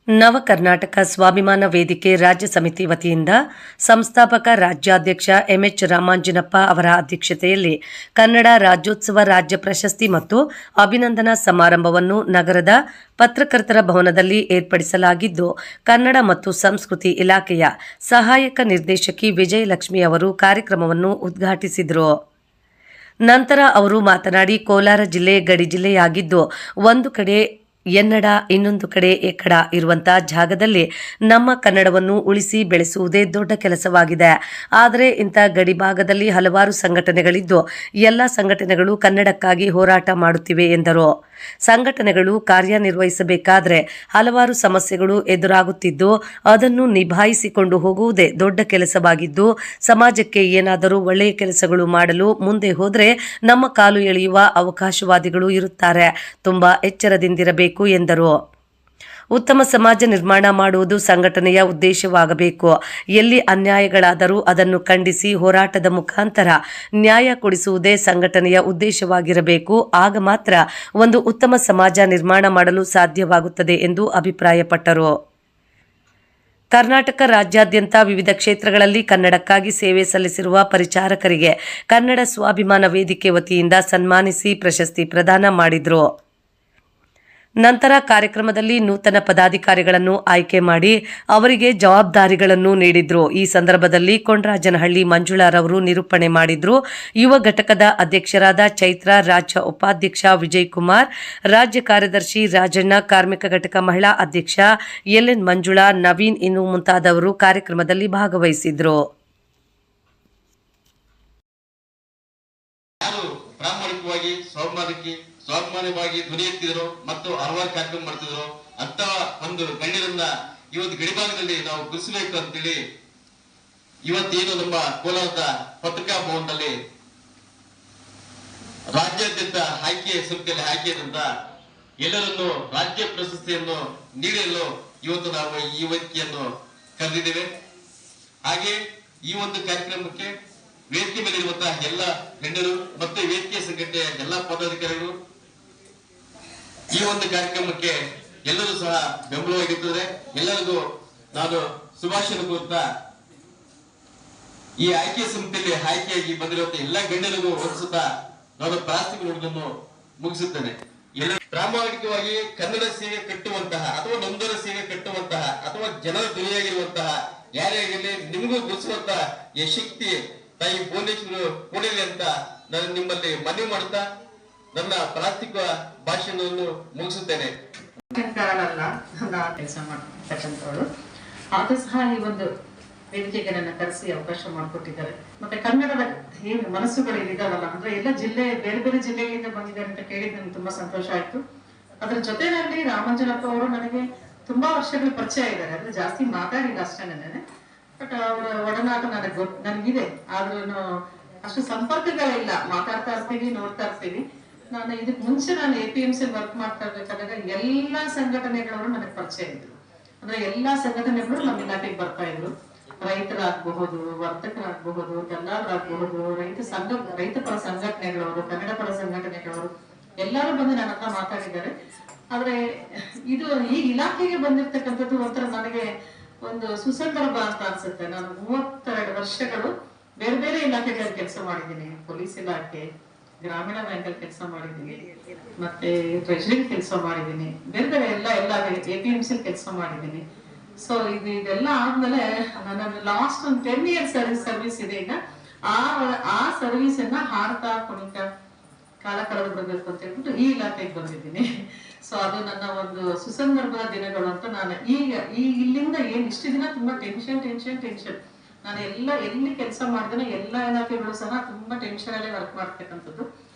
ನವ ಕರ್ನಾಟಕ ಸ್ವಾಭಿಮಾನ ವೇದಿಕೆ ರಾಜ್ಯ ಸಮಿತಿ ವತಿಯಿಂದ ಸಂಸ್ಥಾಪಕ ರಾಜ್ಯಾಧ್ಯಕ್ಷ ಎಂಎಚ್ ರಾಮಾಂಜನಪ್ಪ ಅವರ ಅಧ್ಯಕ್ಷತೆಯಲ್ಲಿ ಕನ್ನಡ ರಾಜ್ಯೋತ್ಸವ ರಾಜ್ಯ ಪ್ರಶಸ್ತಿ ಮತ್ತು ಅಭಿನಂದನಾ ಸಮಾರಂಭವನ್ನು ನಗರದ ಪತ್ರಕರ್ತರ ಭವನದಲ್ಲಿ ಏರ್ಪಡಿಸಲಾಗಿದ್ದು, ಕನ್ನಡ ಮತ್ತು ಸಂಸ್ಕೃತಿ ಇಲಾಖೆಯ ಸಹಾಯಕ ನಿರ್ದೇಶಕಿ ವಿಜಯಲಕ್ಷ್ಮಿ ಅವರು ಕಾರ್ಯಕ್ರಮವನ್ನು ಉದ್ಘಾಟಿಸಿದರು. ನಂತರ ಅವರು ಮಾತನಾಡಿ, ಕೋಲಾರ ಜಿಲ್ಲೆ ಗಡಿ ಜಿಲ್ಲೆಯಾಗಿದ್ದು ಒಂದು ಕಡೆ ಎನ್ನಡ ಇನ್ನೊಂದು ಕಡೆ ಎಕ್ಕಡ ಇರುವಂತಹ ಜಾಗದಲ್ಲಿ ನಮ್ಮ ಕನ್ನಡವನ್ನು ಉಳಿಸಿ ಬೆಳೆಸುವುದೇ ದೊಡ್ಡ ಕೆಲಸವಾಗಿದೆ. ಆದರೆ ಇಂಥ ಗಡಿ ಭಾಗದಲ್ಲಿ ಹಲವಾರು ಸಂಘಟನೆಗಳಿದ್ದು ಎಲ್ಲ ಸಂಘಟನೆಗಳು ಕನ್ನಡಕ್ಕಾಗಿ ಹೋರಾಟ ಮಾಡುತ್ತಿವೆ ಎಂದರು. ಸಂಘಟನೆಗಳು ಕಾರ್ಯನಿರ್ವಹಿಸಬೇಕಾದರೆ ಹಲವಾರು ಸಮಸ್ಯೆಗಳು ಎದುರಾಗುತ್ತಿದ್ದು ಅದನ್ನು ನಿಭಾಯಿಸಿಕೊಂಡು ಹೋಗುವುದೇ ದೊಡ್ಡ ಕೆಲಸವಾಗಿದ್ದು, ಸಮಾಜಕ್ಕೆ ಏನಾದರೂ ಒಳ್ಳೆಯ ಕೆಲಸಗಳು ಮಾಡಲು ಮುಂದೆ ಹೋದರೆ ನಮ್ಮ ಕಾಲು ಎಳೆಯುವ ಅವಕಾಶವಾದಿಗಳು ಇರುತ್ತಾರೆ. ತುಂಬಾ ಎಚ್ಚರದಿಂದಿರಬೇಕು ಎಂದರು. ಉತ್ತಮ ಸಮಾಜ ನಿರ್ಮಾಣ ಮಾಡುವುದು ಸಂಘಟನೆಯ ಉದ್ದೇಶವಾಗಬೇಕು. ಎಲ್ಲಿ ಅನ್ಯಾಯಗಳಾದರೂ ಅದನ್ನು ಖಂಡಿಸಿ ಹೋರಾಟದ ಮುಖಾಂತರ ನ್ಯಾಯ ಕೊಡಿಸುವುದೇ ಸಂಘಟನೆಯ ಉದ್ದೇಶವಾಗಿರಬೇಕು. ಆಗ ಮಾತ್ರ ಒಂದು ಉತ್ತಮ ಸಮಾಜ ನಿರ್ಮಾಣ ಮಾಡಲು ಸಾಧ್ಯವಾಗುತ್ತದೆ ಎಂದು ಅಭಿಪ್ರಾಯಪಟ್ಟರು. ಕರ್ನಾಟಕ ರಾಜ್ಯಾದ್ಯಂತ ವಿವಿಧ ಕ್ಷೇತ್ರಗಳಲ್ಲಿ ಕನ್ನಡಕ್ಕಾಗಿ ಸೇವೆ ಸಲ್ಲಿಸಿರುವ ಪರಿಚಾರಕರಿಗೆ ಕನ್ನಡ ಸ್ವಾಭಿಮಾನ ವೇದಿಕೆ ವತಿಯಿಂದ ಸನ್ಮಾನಿಸಿ ಪ್ರಶಸ್ತಿ ಪ್ರದಾನ ಮಾಡಿದರು. ನಂತರ ಕಾರ್ಯಕ್ರಮದಲ್ಲಿ ನೂತನ ಪದಾಧಿಕಾರಿಗಳನ್ನು ಆಯ್ಕೆ ಮಾಡಿ ಅವರಿಗೆ ಜವಾಬ್ದಾರಿಗಳನ್ನು ನೀಡಿದ್ರು. ಈ ಸಂದರ್ಭದಲ್ಲಿ ಕೊಂಡರಾಜನಹಳ್ಳಿ ಮಂಜುಳಾರವರು ನಿರೂಪಣೆ ಮಾಡಿದ್ರು. ಯುವ ಘಟಕದ ಅಧ್ಯಕ್ಷರಾದ ಚೈತ್ರ, ರಾಜ್ಯ ಉಪಾಧ್ಯಕ್ಷ ವಿಜಯ್ ಕುಮಾರ್, ರಾಜ್ಯ ಕಾರ್ಯದರ್ಶಿ ರಾಜಣ್ಣ, ಕಾರ್ಮಿಕ ಘಟಕ ಮಹಿಳಾ ಅಧ್ಯಕ್ಷ ಎಲ್ಎನ್ ಮಂಜುಳಾ, ನವೀನ್ ಇನ್ನು ಮುಂತಾದವರು ಕಾರ್ಯಕ್ರಮದಲ್ಲಿ ಭಾಗವಹಿಸಿದ್ರು. ಸ್ವಾಭಿಮಾನವಾಗಿ ಧ್ವನಿ ಎತ್ತಿದ್ರು ಮತ್ತು ಹಲವಾರು ಕಾರ್ಯಕ್ರಮ ಮಾಡ್ತಿದ್ರು. ಅಂತ ಒಂದು ಗಣ್ಯರನ್ನ ಇವತ್ತು ಗಡಿಭಾಗದಲ್ಲಿ ನಾವು ಗುರುಸಬೇಕು ಅಂತೇಳಿ ಇವತ್ತೇನು ನಮ್ಮ ಕೋಲಾರದ ಪತ್ರಿಕಾ ಭವನದಲ್ಲಿ ರಾಜ್ಯಾದ್ಯಂತ ಆಯ್ಕೆ ಸಮಿತಿಯಲ್ಲಿ ಆಯ್ಕೆಯಾದಂತ ಎಲ್ಲರನ್ನು ರಾಜ್ಯ ಪ್ರಶಸ್ತಿಯನ್ನು ನೀಡಲು ಇವತ್ತು ನಾವು ಈ ವೇದಿಕೆಯನ್ನು ಕರೆದಿದ್ದೇವೆ. ಹಾಗೆ ಈ ಒಂದು ಕಾರ್ಯಕ್ರಮಕ್ಕೆ ವೇದಿಕೆ ಮೇಲೆ ಇರುವಂತಹ ಎಲ್ಲ ಗಣ್ಯರು ಮತ್ತು ವೇದಿಕೆ ಸಂಘಟನೆಯ ಎಲ್ಲ ಪದಾಧಿಕಾರಿಗಳು ಈ ಒಂದು ಕಾರ್ಯಕ್ರಮಕ್ಕೆ ಎಲ್ಲರೂ ಸಹ ಬೆಂಬಲವಾಗಿರುತ್ತದೆ. ಎಲ್ಲರಿಗೂ ನಾನು ಶುಭಾಶಯ ಕೋರುತ್ತಾ ಈ ಆಯ್ಕೆ ಸಮಿತಿಯಲ್ಲಿ ಆಯ್ಕೆಯಾಗಿ ಬಂದಿರುವಂತಹ ಎಲ್ಲ ಗಣ್ಯರಿಗೂ ಹೊಂದಿಸುತ್ತಾ ನಾನು ಪ್ರಾಸ್ತಿಕ ನುಡಿಯನ್ನು ಮುಗಿಸುತ್ತೇನೆ. ಎಲ್ಲ ಪ್ರಾಮಾಣಿಕವಾಗಿ ಕನ್ನಡ ಸೇವೆ ಕಟ್ಟುವಂತಹ ಅಥವಾ ನೊಂದರ ಸೇವೆ ಕಟ್ಟುವಂತಹ ಅಥವಾ ಜನರ ಧ್ವನಿಯಾಗಿರುವಂತಹ ಯಾರೇ ಆಗಲಿ ನಿಮಗೂ ಗುರುಸುವಂತಹ ಈ ಶಕ್ತಿ ತಾಯಿ ಭುವನೇಶ್ವರಿ ಕೊಡಲಿ ಅಂತ ನಾನು ನಿಮ್ಮಲ್ಲಿ ಮನವಿ ಮಾಡುತ್ತಾ ನನ್ನ ಪ್ರಾಸ್ತಿಕ ಭಾಷಣವನ್ನು ಮುಗಿಸುತ್ತೇನೆ. ಕೆಲಸ ಮಾಡ್ತಕ್ಕಂಥವಳು ಆದರೂ ಸಹ ಈ ಒಂದು ವೇದಿಕೆಗೆ ನನ್ನ ಕರೆಸಿ ಅವಕಾಶ ಮಾಡಿಕೊಟ್ಟಿದ್ದಾರೆ. ಮತ್ತೆ ಕನ್ನಡದ ಏನು ಮನಸ್ಸುಗಳು ಇದಾವಲ್ಲ, ಅಂದ್ರೆ ಎಲ್ಲ ಜಿಲ್ಲೆ ಬೇರೆ ಬೇರೆ ಜಿಲ್ಲೆಗಳಿಂದ ಬಂದಿದ್ದಾರೆ ಅಂತ ಕೇಳಿದ್ ನನಗೆ ತುಂಬಾ ಸಂತೋಷ ಆಯ್ತು. ಅದ್ರ ಜೊತೆನಲ್ಲಿ ರಾಮಾಂಜನಪ್ಪ ಅವರು ನನಗೆ ತುಂಬಾ ವರ್ಷಗಳ ಪರಿಚಯ ಇದ್ದಾರೆ. ಅಂದ್ರೆ ಜಾಸ್ತಿ ಮಾತಾಡಿಲ್ಲ ಅಷ್ಟೇನೆ, ಬಟ್ ಅವರ ಒಡನಾಟ ನನಗಿದೆ. ಆದ್ರೂ ಅಷ್ಟು ಸಂಪರ್ಕಗಳಿಲ್ಲ. ಮಾತಾಡ್ತಾ ಇರ್ತೀವಿ, ನೋಡ್ತಾ ಇರ್ತೀವಿ. ನಾನು ಇದಕ್ ಮುಂಚೆ ನಾನು APMC ವರ್ಕ್ ಮಾಡ್ತಾ ಇರ್ಬೇಕಾದಾಗ ಎಲ್ಲಾ ಸಂಘಟನೆಗಳವರು ನನಗೆ ಪರಿಚಯ ಇದ್ರು. ಅಂದ್ರೆ ಎಲ್ಲಾ ಸಂಘಟನೆಗಳು ನಮ್ಮ ಇಲಾಖೆಗೆ ಬರ್ತಾ ಇದ್ರು. ರೈತರಾಗಬಹುದು, ವರ್ತಕರಾಗಬಹುದು, ದಲ್ಲಾಳರಾಗಬಹುದು, ರೈತ ಪರ ಸಂಘಟನೆಗಳವರು, ಕನ್ನಡ ಪರ ಸಂಘಟನೆಗಳವರು ಎಲ್ಲರೂ ಬಂದು ನನ್ನ ಹತ್ರ ಮಾತಾಡಿದ್ದಾರೆ. ಆದ್ರೆ ಇದು ಈ ಇಲಾಖೆಗೆ ಬಂದಿರ್ತಕ್ಕಂಥದ್ದು ಒಂಥರ ನನಗೆ ಒಂದು ಸುಸಂದರ್ಭ ಅಂತ ಅನ್ಸುತ್ತೆ. ನಾನು 32 ವರ್ಷಗಳು ಬೇರೆ ಬೇರೆ ಇಲಾಖೆಗಳಲ್ಲಿ ಕೆಲಸ ಮಾಡಿದ್ದೀನಿ. ಪೊಲೀಸ್ ಇಲಾಖೆ, ಗ್ರಾಮೀಣ ಬ್ಯಾಂಕಲ್ಲಿ ಕೆಲಸ ಮಾಡಿದ್ದೀನಿ, ಮತ್ತೆ ಟ್ರೆಜರಿ ಕೆಲಸ ಮಾಡಿದ್ದೀನಿ, ಬೇರೆ ಬೇರೆ ಎಲ್ಲ APMC ಕೆಲಸ ಮಾಡಿದ್ದೀನಿ. ಸೊ ಇದೆಲ್ಲ ಆದ್ಮೇಲೆ ನನ್ನ ಲಾಸ್ಟ್ ಒಂದು 10 years ಸರ್ವಿಸ್ ಇದೆ. ಈಗ ಆ ಸರ್ವಿಸ್ ಅನ್ನ ಹಾಡ್ತಾ ಕುಣಿತಾ ಕಾಲ ಕಳೆದು ಬಿಡಬೇಕು ಅಂತ ಹೇಳ್ಬಿಟ್ಟು ಈ ಇಲಾಖೆಗೆ ಬಂದಿದ್ದೀನಿ. ಸೊ ಅದು ನನ್ನ ಒಂದು ಸುಸಂದರ್ಭದ ದಿನಗಳು ಅಂತ ನಾನು ಇಲ್ಲಿಂದ ಇಷ್ಟು ದಿನ ತುಂಬಾ ಟೆನ್ಷನ್. ನಾನು ಎಲ್ಲಿ ಕೆಲಸ ಮಾಡಿದ್ರೆ ಎಲ್ಲ ಇಲಾಖೆಗಳು ಸಹ ತುಂಬಾ ಟೆನ್ಷನ್ ಅಲ್ಲೇ ವರ್ಕ್ ಮಾಡ್ತಕ್ಕಂಥದ್ದು.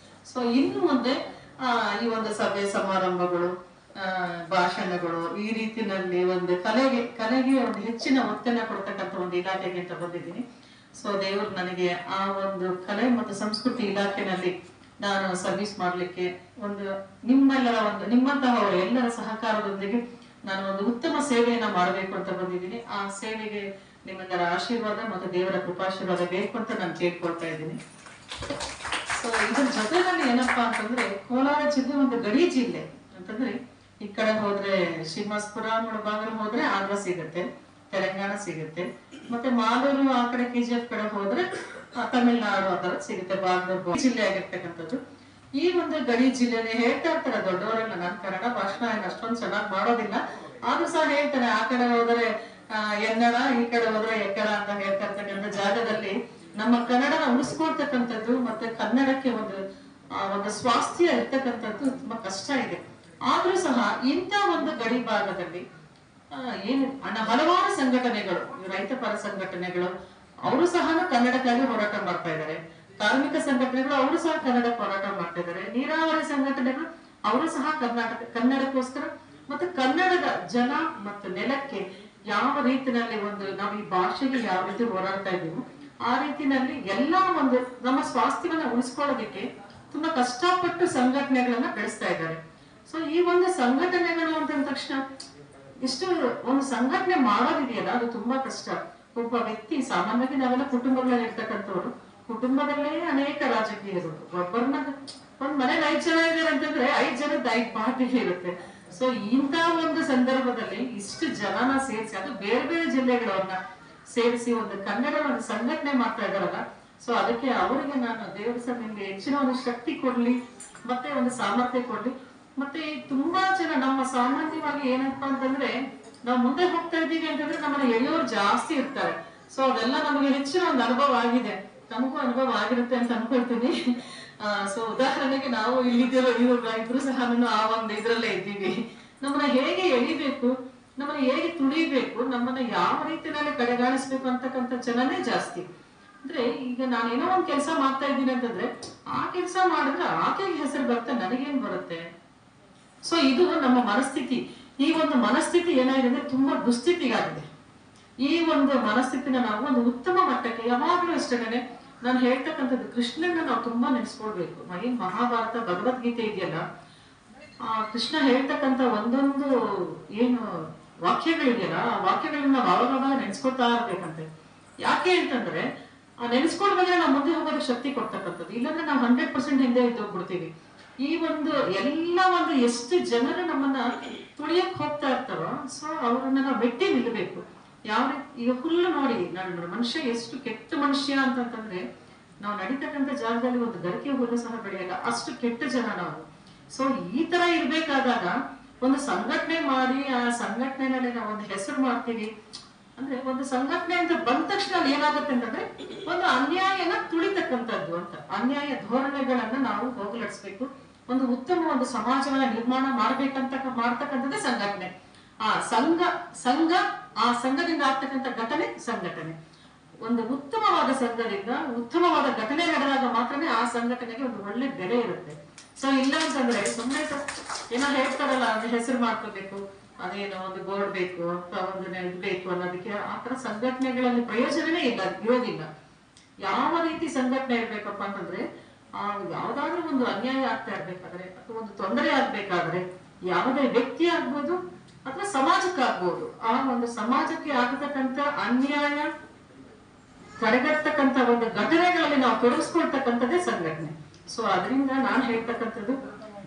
ಸೊ ಇನ್ನು ಮುಂದೆ ಈ ಒಂದು ಸಭೆ ಸಮಾರಂಭಗಳು, ಭಾಷಣಗಳು, ಈ ರೀತಿನಲ್ಲಿ ಒಂದು ಕಲೆಗೆ ಒಂದು ಹೆಚ್ಚಿನ ಒತ್ತನ್ನ ಕೊಡ್ತಕ್ಕಂಥ ಒಂದು ಇಲಾಖೆಗೆ ಅಂತ ಬಂದಿದ್ದೀನಿ. ಸೊ ದೇವರು ನನಗೆ ಆ ಒಂದು ಕಲೆ ಮತ್ತು ಸಂಸ್ಕೃತಿ ಇಲಾಖೆನಲ್ಲಿ ನಾನು ಸರ್ವಿಸ್ ಮಾಡ್ಲಿಕ್ಕೆ ಒಂದು ನಿಮ್ಮಂತಹ ಎಲ್ಲರ ಸಹಕಾರದೊಂದಿಗೆ ನಾನು ಒಂದು ಉತ್ತಮ ಸೇವೆಯನ್ನ ಮಾಡಬೇಕು ಅಂತ ಬಂದಿದ್ದೀನಿ. ಆ ಸೇವೆಗೆ ನಿಮ್ಮೆಲ್ಲರ ಆಶೀರ್ವಾದ ಮತ್ತು ದೇವರ ಕೃಪಾಶೀರ್ವಾದ ಬೇಕು ಅಂತ ನಾನು ಕೇಳ್ಕೊಳ್ತಾ ಇದ್ದೀನಿ. ಸೊ ಇದ್ರ ಜೊತೆನಲ್ಲಿ ಏನಪ್ಪಾ ಅಂತಂದ್ರೆ ಕೋಲಾರ ಜಿಲ್ಲೆ ಒಂದು ಗಡಿ ಜಿಲ್ಲೆ ಅಂತಂದ್ರೆ ಈ ಕಡೆ ಹೋದ್ರೆ ಶ್ರೀನಿವಾಸಪುರ ಮುಳಬಾಗಿಲು ಹೋದ್ರೆ ಆಂಧ್ರ ಸಿಗುತ್ತೆ, ತೆಲಂಗಾಣ ಸಿಗುತ್ತೆ, ಮತ್ತೆ ಮಾಲೂರು ಆ ಕಡೆ KGF ಕಡೆ ಹೋದ್ರೆ ತಮಿಳ್ನಾಡು ಆ ತರ ಸಿಗುತ್ತೆ. ಬಾಗಲಕೋಟೆ ಜಿಲ್ಲೆ ಆಗಿರ್ತಕ್ಕಂಥದ್ದು ಈ ಒಂದು ಗಡಿ ಜಿಲ್ಲೆನೆ. ಹೇಳ್ತಾ ಇರ್ತಾರೆ ದೊಡ್ಡವರೆಲ್ಲ, ನಾನು ಕನ್ನಡ ಭಾಷಣ ಅಷ್ಟೊಂದು ಚೆನ್ನಾಗಿ ಮಾಡೋದಿಲ್ಲ, ಆದ್ರೂ ಸಹ ಹೇಳ್ತಾರೆ ಆ ಕಡೆ ಹೋದ್ರೆ ಎನ್ನಡ, ಈ ಕಡೆ ಹೋದ್ರೆ ಎಕ್ಕಡ ಅಂತ ಹೇಳ್ತಾ ಇರ್ತಕ್ಕಂಥ ಜಾಗದಲ್ಲಿ ನಮ್ಮ ಕನ್ನಡನ ಉಳಿಸ್ಕೊಳ್ತಕ್ಕಂಥದ್ದು ಮತ್ತೆ ಕನ್ನಡಕ್ಕೆ ಒಂದು ಸ್ವಾಸ್ಥ್ಯ ಇರ್ತಕ್ಕಂಥದ್ದು ತುಂಬಾ ಕಷ್ಟ ಇದೆ. ಆದ್ರೂ ಸಹ ಇಂಥ ಒಂದು ಗಡಿ ಭಾಗದಲ್ಲಿ ಹಲವಾರು ಸಂಘಟನೆಗಳು, ರೈತ ಪರ ಸಂಘಟನೆಗಳು ಅವರು ಸಹ ಕನ್ನಡಕ್ಕಾಗಿ ಹೋರಾಟ ಮಾಡ್ತಾ ಇದ್ದಾರೆ. ಕಾರ್ಮಿಕ ಸಂಘಟನೆಗಳು ಅವರು ಸಹ ಕನ್ನಡ ಹೋರಾಟ ಮಾಡ್ತಾ ಇದ್ದಾರೆ. ನೀರಾವರಿ ಸಂಘಟನೆಗಳು ಅವರು ಸಹ ಕನ್ನಡಕ್ಕೋಸ್ಕರ ಮತ್ತೆ ಕನ್ನಡದ ಜನ ಮತ್ತು ನೆಲಕ್ಕೆ ಯಾವ ರೀತಿನಲ್ಲಿ ನಾವು ಈ ಭಾಷೆಗೆ ಯಾವ ರೀತಿ ಹೋರಾಡ್ತಾ ಇದೀವೋ ಆ ರೀತಿನಲ್ಲಿ ಎಲ್ಲಾ ನಮ್ಮ ಸ್ವಾಸ್ಥ್ಯವನ್ನ ಉಳಿಸ್ಕೊಳ್ಳೋದಕ್ಕೆ ತುಂಬಾ ಕಷ್ಟಪಟ್ಟು ಸಂಘಟನೆಗಳನ್ನ ಬೆಳೆಸ್ತಾ ಇದ್ದಾರೆ. ಸೊ ಈ ಒಂದು ಸಂಘಟನೆಗಳು ಅಂತ ತಕ್ಷಣ ಇಷ್ಟು ಒಂದು ಸಂಘಟನೆ ಮಾಡೋದಿದೆಯಲ್ಲ, ಅದು ತುಂಬಾ ಕಷ್ಟ. ಒಬ್ಬ ವ್ಯಕ್ತಿ, ಸಾಮಾನ್ಯವಾಗಿ ನಾವೆಲ್ಲ ಕುಟುಂಬಗಳಲ್ಲಿ ಇರ್ತಕ್ಕಂಥವ್ರು, ಕುಟುಂಬದಲ್ಲೇ ಅನೇಕ ರಾಜಕೀಯರು, ಒಬ್ಬರನ್ನ ಒಂದ್ ಮನೇಲಿ 5 ಜನ ಇದ್ದಾರೆ ಅಂತಂದ್ರೆ 5 ಜನದ 5 ಪಾರ್ಟಿ ಇರುತ್ತೆ. ಸೊ ಇಂಥ ಒಂದು ಸಂದರ್ಭದಲ್ಲಿ ಇಷ್ಟು ಜನನ ಸೇರಿಸಿ, ಅದು ಬೇರೆ ಬೇರೆ ಜಿಲ್ಲೆಗಳನ್ನ ಸೇರಿಸಿ ಒಂದು ಕನ್ನಡ ಒಂದು ಸಂಘಟನೆ ಮಾಡ್ತಾ ಇದಾರಲ್ಲ, ಸೊ ಅದಕ್ಕೆ ಅವರಿಗೆ ನಾನು ದೇವರ ಸಹ ನಿಮ್ಗೆ ಹೆಚ್ಚಿನ ಒಂದು ಶಕ್ತಿ ಕೊಡ್ಲಿ ಮತ್ತೆ ಒಂದು ಸಾಮರ್ಥ್ಯ ಕೊಡ್ಲಿ. ಮತ್ತೆ ತುಂಬಾ ಜನ ನಮ್ಮ ಸಾಮಾನ್ಯವಾಗಿ ಏನಪ್ಪಾ ಅಂತಂದ್ರೆ ನಾವು ಮುಂದೆ ಹೋಗ್ತಾ ಇದ್ದೀವಿ ಅಂತಂದ್ರೆ ನಮ್ಮನ್ನ ಎಳೆಯೋರು ಜಾಸ್ತಿ ಇರ್ತಾರೆ. ಸೊ ಅದೆಲ್ಲ ನಮಗೆ ಹೆಚ್ಚಿನ ಒಂದು ಅನುಭವ ಆಗಿದೆ, ತಮಗೂ ಅನುಭವ ಆಗಿರುತ್ತೆ ಅಂತ ಅನ್ಕೊಳ್ತೀನಿ. ಸೊ ಉದಾಹರಣೆಗೆ ನಾವು ಇಲ್ಲಿದ್ದಿರೋ ಇಬ್ರು ಸಹ ಆ ಒಂದು ಇದ್ರಲ್ಲೇ ಇದ್ದೀವಿ. ನಮ್ಮನ್ನ ಹೇಗೆ ಎಳಿಬೇಕು, ನಮ್ಮನ್ನ ಹೇಗೆ ತುಳಿಬೇಕು, ನಮ್ಮನ್ನ ಯಾವ ರೀತಿಯಲ್ಲಿ ಕಡೆಗಾಣಿಸ್ಬೇಕು ಅಂತಕ್ಕಂಥ ಜನನೇ ಜಾಸ್ತಿ. ಅಂದ್ರೆ ಈಗ ನಾನೇನೋ ಒಂದ್ ಕೆಲಸ ಮಾಡ್ತಾ ಇದ್ದೀನಿ ಅಂತಂದ್ರೆ ಆ ಕೆಲಸ ಮಾಡಿದ್ರೆ ಆಕೆಗೆ ಹೆಸರು ಬರುತ್ತೆ, ನನಗೇನ್ ಬರುತ್ತೆ? ಸೊ ಇದು ನಮ್ಮ ಮನಸ್ಥಿತಿ. ಈ ಒಂದು ಮನಸ್ಥಿತಿ ಏನಾಗಿದೆ ಅಂದ್ರೆ ತುಂಬಾ ದುಸ್ಥಿತಿಗಾಗಿದೆ. ಈ ಒಂದು ಮನಸ್ಥಿತಿನ ನಾವು ಒಂದು ಉತ್ತಮ ಮಟ್ಟಕ್ಕೆ ಯಾವಾಗ್ಲೂ ಅಷ್ಟೇನೆ ನಾನು ಹೇಳ್ತಕ್ಕಂಥದ್ದು, ಕೃಷ್ಣನ ನಾವು ತುಂಬಾ ನೆನೆಸ್ಕೊಳ್ಬೇಕು. ಏನ್ ಮಹಾಭಾರತ ಭಗವದ್ಗೀತೆ ಇದೆಯಲ್ಲ, ಕೃಷ್ಣ ಹೇಳ್ತಕ್ಕಂಥ ಒಂದೊಂದು ಏನು ವಾಕ್ಯಗಳಿದೆಯಲ್ಲ, ಆ ವಾಕ್ಯಗಳನ್ನ ನಾವು ಅವಾಗ ನೆನೆಸ್ಕೊಳ್ತಾ ಇರ್ಬೇಕಂತೆ. ಯಾಕೆ ಅಂತಂದ್ರೆ ನೆನೆಸ್ಕೊಂಡ್ಮೇಲೆ ನಾವು ಮುಂದೆ ಹೋಗೋದಕ್ಕೆ ಶಕ್ತಿ ಕೊಡ್ತಕ್ಕಂಥದ್ದು. ಇಲ್ಲಾಂದ್ರೆ ನಾವು 100% ಹಿಂದೆ ಇದ್ದೋಗ್ಬಿಡ್ತೀವಿ. ಈ ಒಂದು ಎಷ್ಟು ಜನರು ನಮ್ಮನ್ನ ತುಳಿಯಕ್ ಹೋಗ್ತಾ ಇರ್ತಾರೋ, ಸೊ ಅವ್ರನ್ನ ನಾವು ಬೆಟ್ಟಿ ನಿಲ್ಲಬೇಕು. ಯಾವ ರೀತಿ ಈಗ ಹುಲ್ಲು ನೋಡಿ, ಮನುಷ್ಯ ಎಷ್ಟು ಕೆಟ್ಟ ಮನುಷ್ಯ ಅಂತಂದ್ರೆ ನಾವು ನಡೀತಕ್ಕಂಥ ಜಾಗದಲ್ಲಿ ಒಂದು ಗರಿಕೆ ಹುಲ್ಲು ಸಹ ಬೆಳೆಯಲ್ಲ, ಅಷ್ಟು ಕೆಟ್ಟ ಜನ ನಾವು. ಸೊ ಈ ತರ ಇರ್ಬೇಕಾದಾಗ ಒಂದು ಸಂಘಟನೆ ಮಾಡಿ ಆ ಸಂಘಟನೆನಲ್ಲಿ ನಾವು ಒಂದು ಹೆಸರು ಮಾಡ್ತೀವಿ ಅಂದ್ರೆ, ಒಂದು ಸಂಘಟನೆ ಅಂತ ಬಂದ ತಕ್ಷಣ ಅಲ್ಲಿ ಏನಾಗುತ್ತೆ ಅಂತಂದ್ರೆ ಒಂದು ಅನ್ಯಾಯನ ತುಳಿತಕ್ಕಂಥದ್ದು ಅಂತ, ಅನ್ಯಾಯ ಧೋರಣೆಗಳನ್ನ ನಾವು ಹೋಗಲಾಡಿಸ್ಬೇಕು. ಒಂದು ಉತ್ತಮ ಒಂದು ಸಮಾಜವನ್ನ ನಿರ್ಮಾಣ ಮಾಡ್ತಕ್ಕಂಥದ್ದೇ ಸಂಘಟನೆ. ಆ ಸಂಘದಿಂದ ಆಗ್ತಕ್ಕಂಥ ಘಟನೆ ಸಂಘಟನೆ. ಒಂದು ಉತ್ತಮವಾದ ಸಂಘದಿಂದ ಉತ್ತಮವಾದ ಘಟನೆ ನಡೆದಾಗ ಮಾತ್ರನೇ ಆ ಸಂಘಟನೆಗೆ ಒಂದು ಒಳ್ಳೆ ಬೆಲೆ ಇರುತ್ತೆ. ಸೊ ಇಲ್ಲ ಅಂತಂದ್ರೆ ಸುಮ್ಮನೆ ಏನೋ ಹೇಳ್ತಾರಲ್ಲ, ಅದು ಹೆಸರು ಮಾಡ್ಕೋಬೇಕು, ಅದೇನೋ ಒಂದು ಬೋರ್ಡ್ ಬೇಕು ಅಥವಾ ಒಂದು ಇದು ಬೇಕು ಅನ್ನೋದಕ್ಕೆ ಆ ತರ ಸಂಘಟನೆಗಳಲ್ಲಿ ಪ್ರಯೋಜನವೇ ಇರೋದಿಲ್ಲ. ಯಾವ ರೀತಿ ಸಂಘಟನೆ ಇರ್ಬೇಕಪ್ಪ ಅಂತಂದ್ರೆ, ಯಾವ್ದಾದ್ರೂ ಒಂದು ಅನ್ಯಾಯ ಆಗ್ತಾ ಇರ್ಬೇಕಾದ್ರೆ ಅಥವಾ ಒಂದು ತೊಂದರೆ ಆಗ್ಬೇಕಾದ್ರೆ, ಯಾವುದೇ ವ್ಯಕ್ತಿ ಆಗ್ಬೋದು ಅಥವಾ ಸಮಾಜಕ್ಕಾಗ್ಬೋದು, ಆ ಒಂದು ಸಮಾಜಕ್ಕೆ ಆಗತಕ್ಕಂಥ ಅನ್ಯಾಯ ತಡೆಗಟ್ಟತಕ್ಕಂಥ ಒಂದು ಘಟನೆಗಳಲ್ಲಿ ನಾವು ತೊಡಗಿಸ್ಕೊಳ್ತಕ್ಕಂಥದ್ದೇ ಸಂಘಟನೆ. ಸೊ ಅದರಿಂದ ನಾನು ಹೇಳ್ತಕ್ಕಂಥದ್ದು,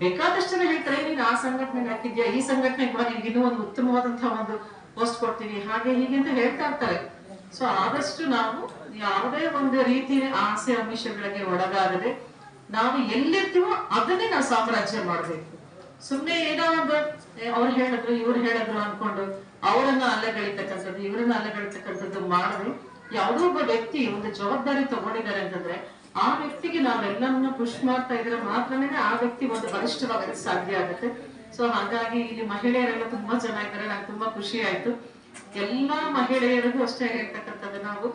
ಬೇಕಾದಷ್ಟು ಜನ ಹೇಳ್ತಾರೆ ನೀನು ಆ ಸಂಘಟನೆಗೆ ಹಾಕಿದ್ಯಾ, ಈ ಸಂಘಟನೆ ಕೂಡ ನಿನ್ಗೆ ಇನ್ನೂ ಒಂದು ಉತ್ತಮವಾದಂತಹ ಒಂದು ಪೋಸ್ಟ್ ಕೊಡ್ತೀವಿ, ಹಾಗೆ ಹೀಗೆ ಅಂತ ಹೇಳ್ತಾ ಇರ್ತಾರೆ. ಸೊ ಆದಷ್ಟು ನಾವು ಯಾವುದೇ ಒಂದು ರೀತಿ ಆಸೆ ಆಮಿಷಗಳಿಗೆ ಒಳಗಾಗದೆ ನಾವು ಎಲ್ಲಿರ್ತೀವೋ ಅದನ್ನೇ ನಾವು ಸಾಮ್ರಾಜ್ಯ ಮಾಡ್ಬೇಕು. ಸುಮ್ನೆ ಏನೋ ಒಂದು ಅವ್ರು ಹೇಳಿದ್ರು ಇವ್ರು ಹೇಳಿದ್ರು ಅನ್ಕೊಂಡು ಅವರನ್ನ ಅಲ್ಲಗಳಿತಕ್ಕಂಥದ್ದು ಇವರನ್ನ ಅಲ್ಲಗಳಿತಕ್ಕಂಥದ್ದು ಮಾಡಿದ್ರೆ, ಯಾವುದೋ ಒಬ್ಬ ವ್ಯಕ್ತಿ ಒಂದು ಜವಾಬ್ದಾರಿ ತಗೊಂಡಿದ್ದಾರೆ ಅಂತಂದ್ರೆ ಆ ವ್ಯಕ್ತಿಗೆ ನಾವೆಲ್ಲವನ್ನ ಪುಷ್ ಮಾಡ್ತಾ ಇದ್ರೆ ಮಾತ್ರನೇ ಆ ವ್ಯಕ್ತಿ ಒಂದು ಬಲಿಷ್ಠವಾಗಕ್ಕೆ ಸಾಧ್ಯ ಆಗುತ್ತೆ. ಸೊ ಹಾಗಾಗಿ ಇಲ್ಲಿ ಮಹಿಳೆಯರೆಲ್ಲ ತುಂಬಾ ಚೆನ್ನಾಗಿದ್ದಾರೆ, ನಂಗೆ ತುಂಬಾ ಖುಷಿ ಆಯ್ತು. ಎಲ್ಲಾ ಮಹಿಳೆಯರಿಗೂ ಅಷ್ಟೇ ಹೇಳ್ತಕ್ಕಂಥದ್ದು,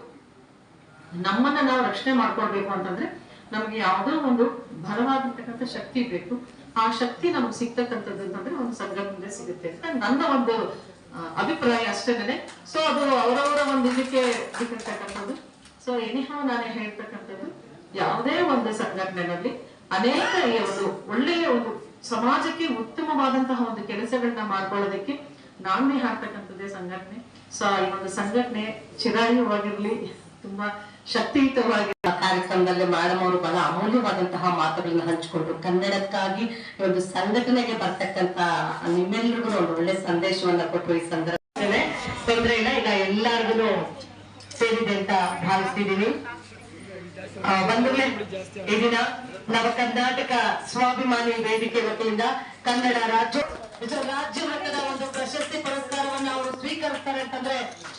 ನಮ್ಮನ್ನ ನಾವು ರಕ್ಷಣೆ ಮಾಡ್ಕೊಳ್ಬೇಕು ಅಂತಂದ್ರೆ ನಮ್ಗೆ ಯಾವುದೋ ಒಂದು ಬಲವಾಗಿರ್ತಕ್ಕಂಥ ಶಕ್ತಿ ಬೇಕು. ಆ ಶಕ್ತಿ ನಮ್ಗೆ ಸಿಗ್ತಕ್ಕಂಥದ್ದು ಅಂತಂದ್ರೆ ಒಂದು ಸಂಘಟನೆ ಸಿಗುತ್ತೆ ಅಂತ ನನ್ನ ಒಂದು ಅಭಿಪ್ರಾಯ ಅಷ್ಟೇನೆ. ಸೊ ಅದು ಅವರವರ ಒಂದು ಇದಕ್ಕೆ ಸಿಕ್ಕಿರ್ತಕ್ಕಂಥದ್ದು. ಸೊ ಎನಿಹಾವ್ ನಾನೇ ಹೇಳ್ತಕ್ಕಂಥದ್ದು, ಯಾವುದೇ ಒಂದು ಸಂಘಟನೆಯಲ್ಲಿ ಅನೇಕ ಒಂದು ಒಳ್ಳೆಯ ಒಂದು ಸಮಾಜಕ್ಕೆ ಉತ್ತಮವಾದಂತಹ ಒಂದು ಕೆಲಸಗಳನ್ನ ಮಾಡ್ಕೊಳ್ಳೋದಕ್ಕೆ ನಾನೇ ಹಾಕ್ತಕ್ಕಂಥದ್ದೇ ಸಂಘಟನೆ. ಸೊ ಈ ಒಂದು ಸಂಘಟನೆ ಚಿರಾಯುವಾಗಿರ್ಲಿ, ತುಂಬಾ ಶಕ್ತಿಯುತವಾಗಿ ಕಾರ್ಯಕ್ರಮದಲ್ಲಿ ಮೇಡಮ್ ಅವರು ಬಹಳ ಅಮೂಲ್ಯವಾದಂತಹ ಮಾತುಗಳನ್ನ ಹಂಚಿಕೊಂಡು ಕನ್ನಡಕ್ಕಾಗಿ ಈ ಒಂದು ಸಂಘಟನೆಗೆ ಬರ್ತಕ್ಕಂತ ನಿಮ್ಮೆಲ್ಲರಿಗೂ ಒಂದು ಒಳ್ಳೆ ಸಂದೇಶವನ್ನ ಕೊಟ್ಟರು. ಈ ಸಂದರ್ಭದಲ್ಲಿ ತೊಂದ್ರೆ ಇಲ್ಲ, ಈಗ ಎಲ್ಲಾರ್ಗು ಸೇರಿದೆ ಅಂತ ಭಾವಿಸ್ತಿದೀನಿ. ಬಂಧುಗಳೇ, ಈ ದಿನ ನವ ಕರ್ನಾಟಕ ಸ್ವಾಭಿಮಾನಿ ವೇದಿಕೆ ವತಿಯಿಂದ ಕನ್ನಡ ರಾಜ್ಯ ಮಟ್ಟದ ಒಂದು ಪ್ರಶಸ್ತಿ ಪುರಸ್ಕಾರವನ್ನ ಅವರು ಸ್ವೀಕರಿಸ್ತಾರೆ ಅಂತಂದ್ರೆ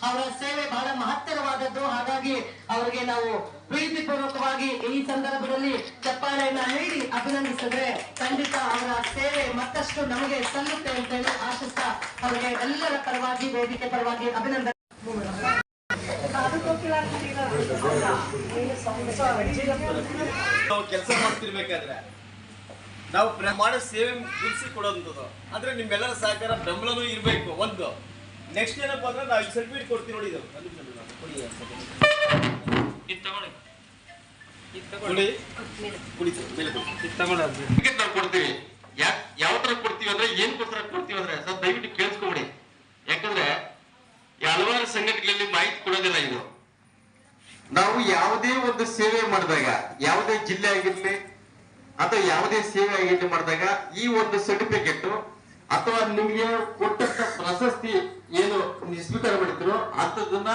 ಅವರ ಸೇವೆ ಬಹಳ ಮಹತ್ತರವಾದದ್ದು. ಹಾಗಾಗಿ ಅವರಿಗೆ ನಾವು ಪ್ರೀತಿಪೂರ್ವಕವಾಗಿ ಈ ಸಂದರ್ಭದಲ್ಲಿ ಚಪ್ಪಾಳೆಯನ್ನ ನೀಡಿ ಅಭಿನಂದಿಸಿದ್ರೆ ಖಂಡಿತ ಅವರ ಸೇವೆ ಮತ್ತಷ್ಟು ನಮಗೆ ಸಲ್ಲುತ್ತೆ ಅಂತ ಹೇಳಿ ಆಶಿಸ್ತಾ ಅವರಿಗೆ ಎಲ್ಲರ ಪರವಾಗಿ ವೇದಿಕೆ ಪರವಾಗಿ ಅಭಿನಂದನೆ. ನಾವು ಕೆಲಸ ಮಾಡ್ತಿರ್ಬೇಕಾದ್ರೆ ನಾವು ಮಾಡೋ ಸೇವೆ ಗುರುಸಿ ಕೊಡೋದು ಅಂದ್ರೆ ನಿಮ್ಮೆಲ್ಲರ ಸಹಕಾರ ಬೆಂಬಲನೂ ಇರಬೇಕು. ಒಂದು ನೆಕ್ಸ್ಟ್ ಏನಪ್ಪಾ ಅಂದ್ರೆ ನಾವು ಸರ್ಟಿಫಿಕೇಟ್ ಕೊಡ್ತೀವಿ ನೋಡಿ, ಇದು ನಾವು ಕೊಡ್ತೀವಿ. ಯಾವ ತರ ಕೊಡ್ತೀವಿ ಅಂದ್ರೆ ಏನ್ಕೋಸ್ಕರ ಕೊಡ್ತೀವಿ ಅಂದ್ರೆ ಸರ್ ದಯವಿಟ್ಟು ಕೇಳಿಸ್ಕೊಬಿಡಿ. ಯಾಕಂದ್ರೆ ಹಲವಾರು ಸಂಘಟನೆಗಳಲ್ಲಿ ಮಾಹಿತಿ ಕೊಡೋದಿಲ್ಲ ಇದು. ನಾವು ಯಾವುದೇ ಒಂದು ಸೇವೆ ಮಾಡಿದಾಗ, ಯಾವುದೇ ಜಿಲ್ಲೆ ಆಗಿರ್ಲಿ ಅಥವಾ ಯಾವುದೇ ಸೇವೆ ಆಗಿರ್ಲಿ ಮಾಡಿದಾಗ ಈ ಒಂದು ಸರ್ಟಿಫಿಕೇಟ್ ಅಥವಾ ನಿಮ್ಗೆ ಕೊಟ್ಟಂತ ಪ್ರಶಸ್ತಿ ಏನು ಸ್ವೀಕಾರ ಮಾಡಿದ್ರು ಅಂತದನ್ನ